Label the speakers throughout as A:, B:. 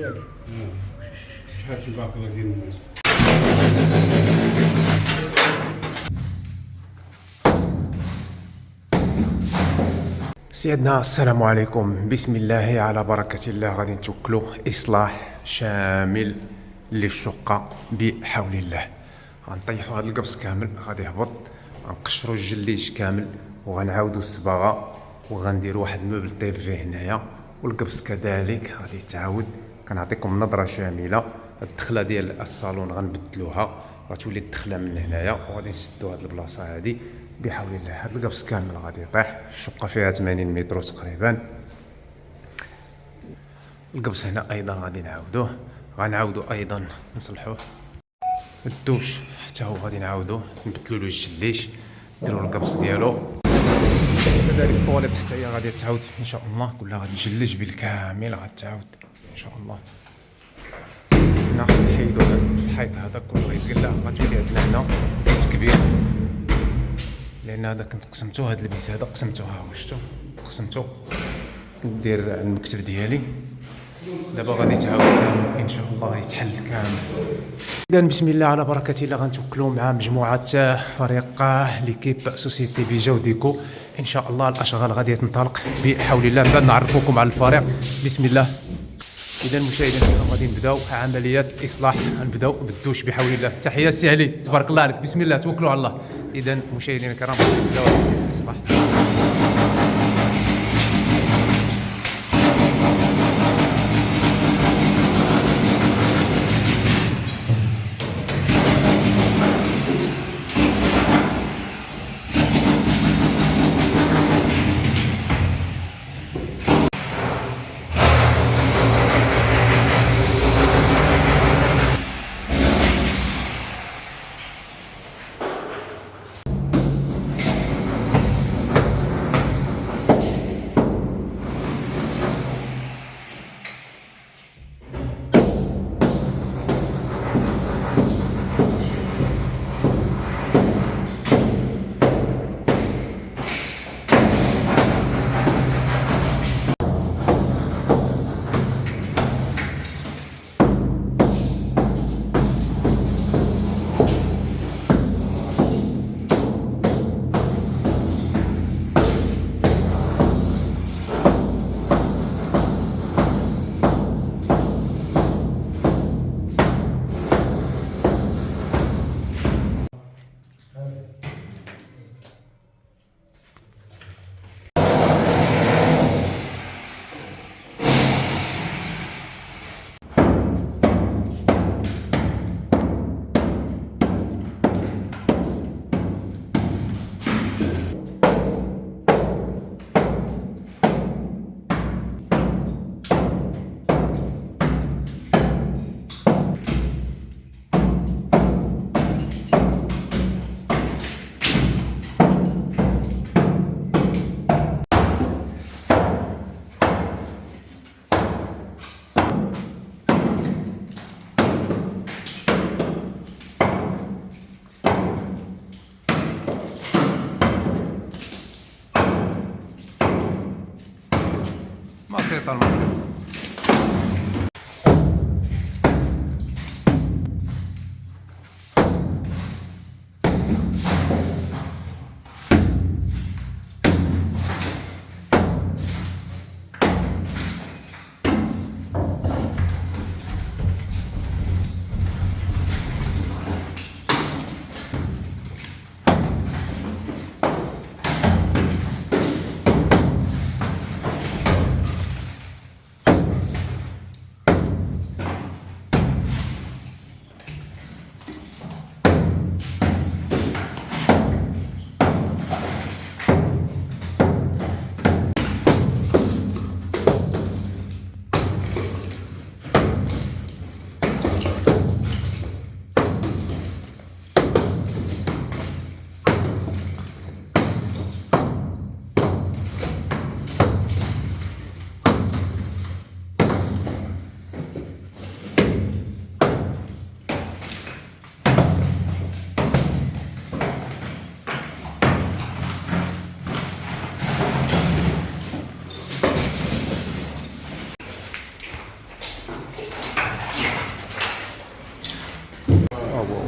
A: ياك شحال تبارك الله ديال الناس.
B: سيدنا السلام عليكم، بسم الله على بركة الله. غادي نتوكلوا إصلاح شامل للشقة بحول الله. غنطيحوا هذا القبص كامل، غادي يهبط، غنقشروا الجليج كامل، وغنعاودوا الصباغة، وغنديروا واحد الموبل طيب فيه هنايا، والقبص كذلك غادي يتعاود. كنعطيكم نظرة شاملة. الدخلة ديال الصالون غنبدلوها، غتولي الدخلة من هنايا، وغادي نسدوا هاد البلاصة هادي بحول الله. هاد القبص كامل غادي يطيح. الشقة فيها 80 متر تقريبا. القبص هنا ايضا غادي غنعاودو ايضا نصلحوه. الدوش حتى هو غادي نعاودوه نبدلو له الجليش، نديرو القبص ديالو. كذلك الطواليت حتى هي غادي تعاود ان شاء الله، كلها غادي تجلج بالكامل، غتعاود ان شاء الله. هنا نحيدو هاد الحيط هذا كله غيتقلع، غتولي عندنا هنا بيت كبير، لان هذا كنت قسمتو. هاد البيت هذا قسمتو، ها هو شفتو قسمتو، ندير المكتب ديالي. دابا غادي تعاود كامل ان شاء الله، غيتحل كامل. اذا بسم الله على بركه الله، غنتوكلوا مع مجموعه فريق ليكيب سوسيتي بجوديكو ان شاء الله. الاشغال غادي تنطلق بحول الله. بعد نعرفكم على الفريق بسم الله. اذا المشاهدين الكرام غادي نبداو عمليات الاصلاح، نبداو بالدوش بحول الله. تحيه السي علي، تبارك الله عليك، بسم الله توكلوا على الله. اذا مشاهدينا الكرام غادي نبداو الاصلاح.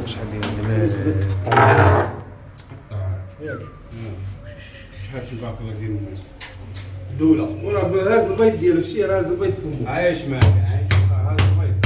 B: شحال ديال المال.
A: تقطع ياك شحال تبارك ديال الناس دولة
C: وراه هاز البيض ديالو شتي راه هاز البيض في فمو.
A: عايش معاك عايش
C: هاز البيض.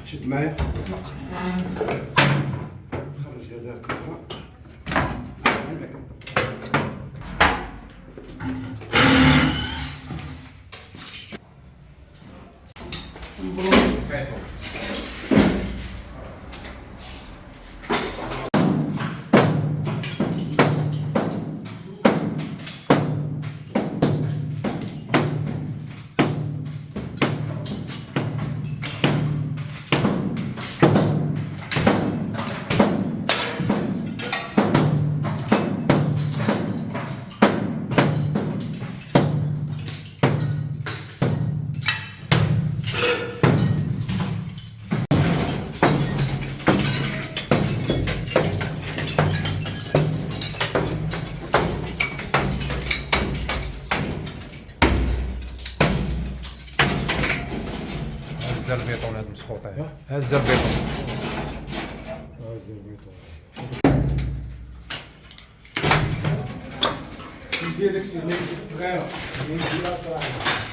A: شد معايا خرج هذاك عندك
B: هز البيطون هاد مسخوطين. هز البيطون.
C: هاز البيض. ندير داكشي اللي صغيره اللي نديرها صراحه.